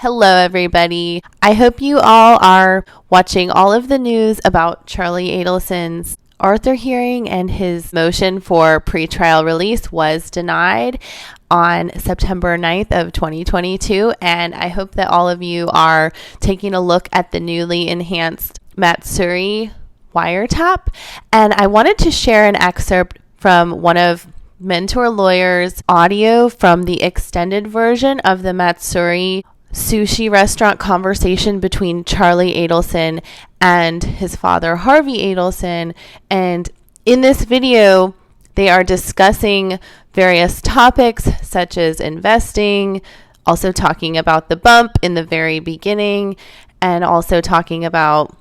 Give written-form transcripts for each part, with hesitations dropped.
Hello, everybody. I hope you all are watching all of the news about Charlie Adelson's Arthur hearing, and his motion for pretrial release was denied on September 9th of 2022. And I hope that all of you are taking a look at the newly enhanced Matsuri wiretap. And I wanted to share an excerpt from one of Mentor Lawyer's audio from the extended version of the Matsuri sushi restaurant conversation between Charlie Adelson and his father, Harvey Adelson. And in this video, they are discussing various topics such as investing, also talking about the bump in the very beginning, and also talking about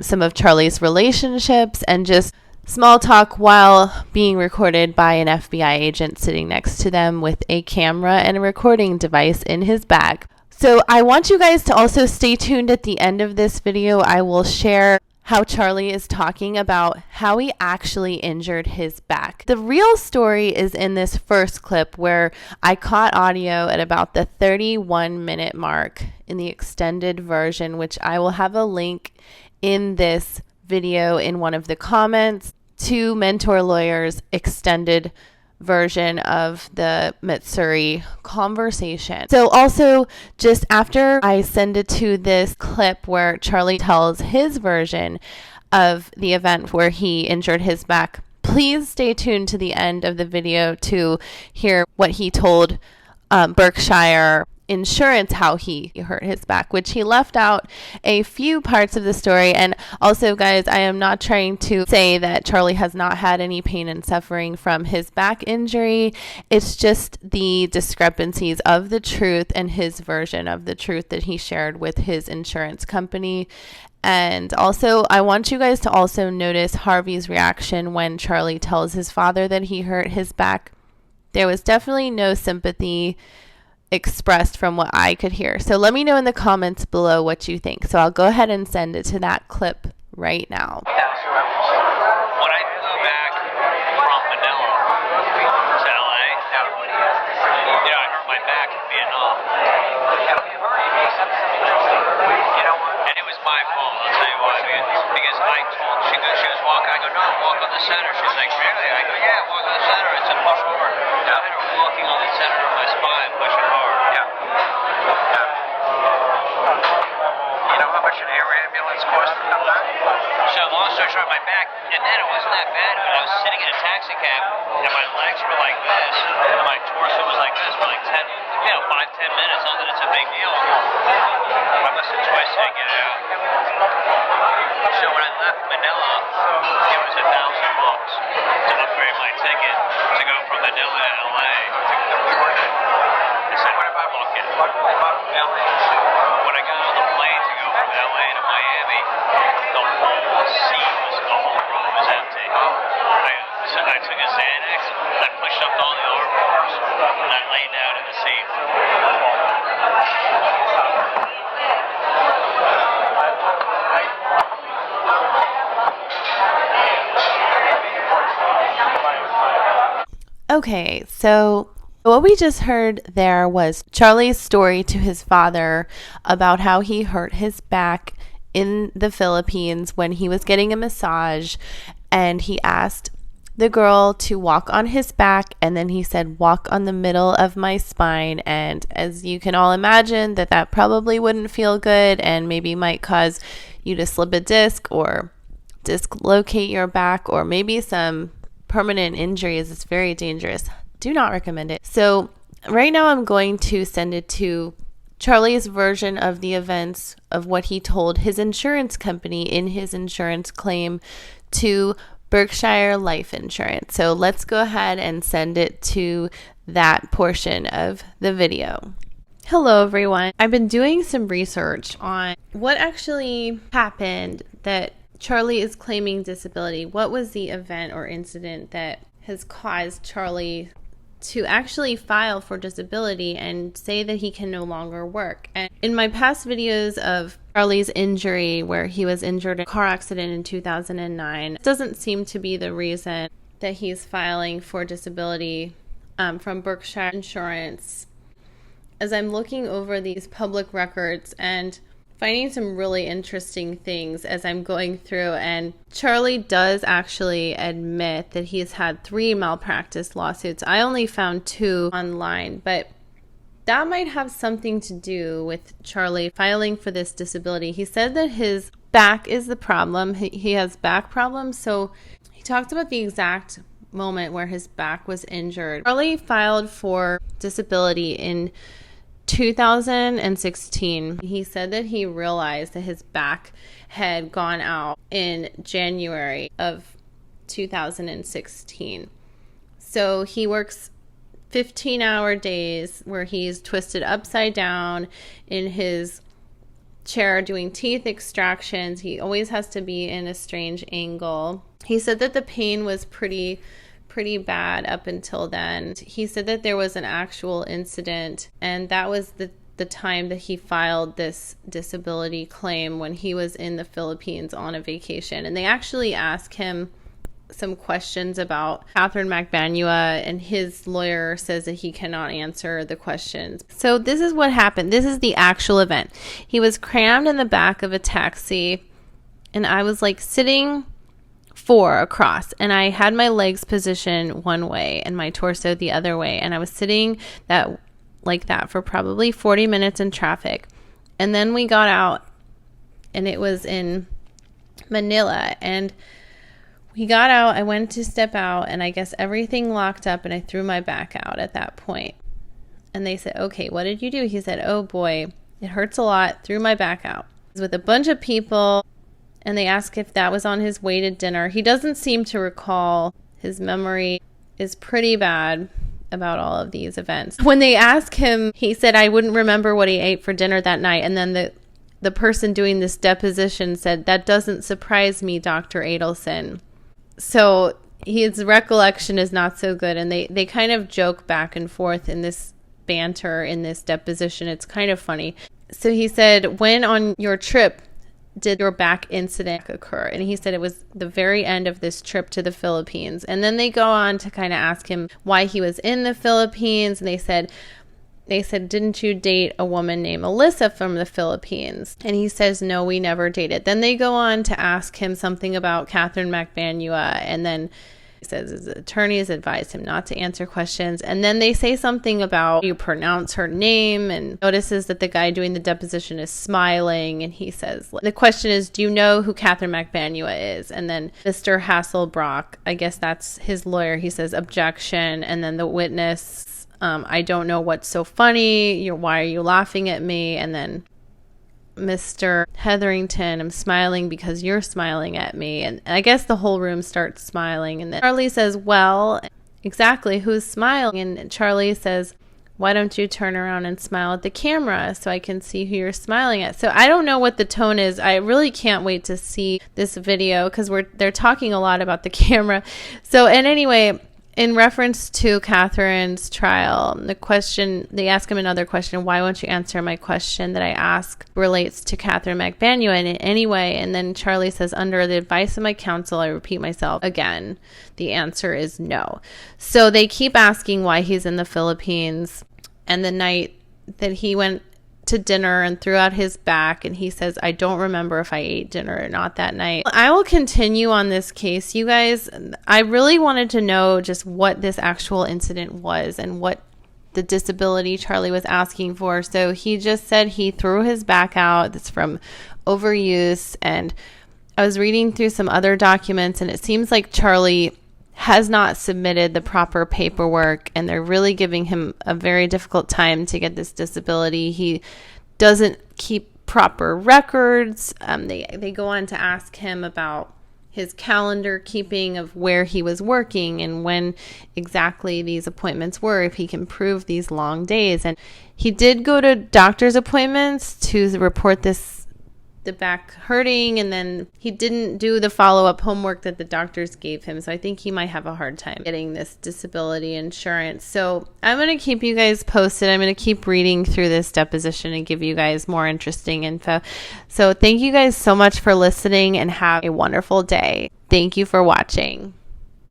some of Charlie's relationships and just small talk while being recorded by an FBI agent sitting next to them with a camera and a recording device in his bag. So I want you guys to also stay tuned at the end of this video. I will share how Charlie is talking about how he actually injured his back. The real story is in this first clip where I caught audio at about the 31-minute mark in the extended version, which I will have a link in this video in one of the comments to Mentor Lawyer's extended version of the Matsuri conversation. So also, just after I send it to this clip where Charlie tells his version of the event where he injured his back, please stay tuned to the end of the video to hear what he told Berkshire Insurance how he hurt his back, which he left out a few parts of the story. And also, guys, I am not trying to say that Charlie has not had any pain and suffering from his back injury. It's just the discrepancies of the truth and his version of the truth that he shared with his insurance company. And also, I want you guys to also notice Harvey's reaction when Charlie tells his father that he hurt his back. There was definitely no sympathy expressed from what I could hear. So let me know in the comments below what you think. So I'll go ahead and send it to that clip right now. When I flew back from Manila to LA, I hurt my back in Vietnam. And it was my fault, I'll tell you why. Because I told, she was walking, I go, no, walk on the center. She's like, really? I go, yeah, walk on the center. It's a push hard. I had her walking on the center of my spine, pushing hard. You know how much an air ambulance costs to come back? So long story short, my back, and then it wasn't that bad, but I was sitting in a taxi cab, and my legs were like this, and my torso was like this for like 5-10 minutes. I thought it's a big deal. I must have twisted to get out. So when I left Manila, it was $1,000 to upgrade my ticket to go from Manila to LA. I said, what about walking? When I got on the plane to go from LA to Miami, the whole room was empty. So I took a Xanax, I pushed up all the armrest, and I laid down in the seat. Okay, so what we just heard there was Charlie's story to his father about how he hurt his back in the Philippines when he was getting a massage, and he asked the girl to walk on his back, and then he said, walk on the middle of my spine. And as you can all imagine, that probably wouldn't feel good and maybe might cause you to slip a disc or dislocate your back, or maybe some permanent injuries. It's very dangerous. Do not recommend it. So right now I'm going to send it to Charlie's version of the events of what he told his insurance company in his insurance claim to Berkshire Life Insurance. So let's go ahead and send it to that portion of the video. Hello, everyone. I've been doing some research on what actually happened that Charlie is claiming disability. What was the event or incident that has caused Charlie to actually file for disability and say that he can no longer work? And in my past videos of Charlie's injury, where he was injured in a car accident in 2009, it doesn't seem to be the reason that he's filing for disability from Berkshire Insurance as I'm looking over these public records and finding some really interesting things as I'm going through, and Charlie does actually admit that he's had 3 malpractice lawsuits. I only found 2 online, but that might have something to do with Charlie filing for this disability. He said that his back is the problem. He has back problems, so he talks about the exact moment where his back was injured. Charlie filed for disability in 2016. He said that he realized that his back had gone out in January of 2016. So he works 15-hour days where he's twisted upside down in his chair doing teeth extractions. He always has to be in a strange angle. He said that the pain was pretty bad up until then. He said that there was an actual incident, and that was the time that he filed this disability claim when he was in the Philippines on a vacation. And they actually asked him some questions about Katherine Magbanua, and his lawyer says that he cannot answer the questions. So this is what happened. This is the actual event. He was crammed in the back of a taxi, and I was like sitting 4 across, and I had my legs positioned one way and my torso the other way, and I was sitting like that for probably 40 minutes in traffic. And then we got out, and it was in Manila, and we got out. I went to step out, and I guess everything locked up, and I threw my back out at that point. And they said, "Okay, what did you do?" He said, "Oh boy, it hurts a lot." Threw my back out. It was with a bunch of people, and they asked if that was on his way to dinner. He doesn't seem to recall. His memory is pretty bad about all of these events. When they asked him, he said, "I wouldn't remember what he ate for dinner that night." And then the person doing this deposition said, "That doesn't surprise me, Dr. Adelson." So his recollection is not so good. And they kind of joke back and forth in this banter in this deposition. It's kind of funny. So he said, "When on your trip did your back incident occur?" And he said it was the very end of this trip to the Philippines. And then they go on to kind of ask him why he was in the Philippines. And they said, "Didn't you date a woman named Alyssa from the Philippines?" And he says, "No, we never dated." Then they go on to ask him something about Katherine Magbanua. And then he says his attorneys advised him not to answer questions. And then they say something about you pronounce her name, and notices that the guy doing the deposition is smiling. And he says, the question is, "Do you know who Katherine Magbanua is?" And then Mr. Hasselbrock, I guess that's his lawyer, he says, "Objection." And then the witness, "I don't know what's so funny. Why are you laughing at me?" And then Mr. Hetherington, "I'm smiling because you're smiling at me." And I guess the whole room starts smiling. And then Charlie says, "Well, exactly, who's smiling?" And Charlie says, "Why don't you turn around and smile at the camera so I can see who you're smiling at?" So I don't know what the tone is. I really can't wait to see this video because they're talking a lot about the camera. So, and anyway, in reference to Katherine's trial, they ask him another question. "Why won't you answer my question that I ask relates to Katherine Magbanua in any way?" And then Charlie says, "Under the advice of my counsel, I repeat myself again. The answer is no." So they keep asking why he's in the Philippines, and the night that he went to dinner and threw out his back, and he says, "I don't remember if I ate dinner or not that night." I will continue on this case, you guys. I really wanted to know just what this actual incident was and what the disability Charlie was asking for. So he just said he threw his back out. That's from overuse. And I was reading through some other documents, and it seems like Charlie has not submitted the proper paperwork, and they're really giving him a very difficult time to get this disability. He doesn't keep proper records. They go on to ask him about his calendar keeping of where he was working and when exactly these appointments were, if he can prove these long days. And he did go to doctor's appointments to report the back hurting, and then he didn't do the follow-up homework that the doctors gave him. So I think he might have a hard time getting this disability insurance. So I'm going to keep you guys posted. I'm going to keep reading through this deposition and give you guys more interesting info. So thank you guys so much for listening, and have a wonderful day. Thank you for watching.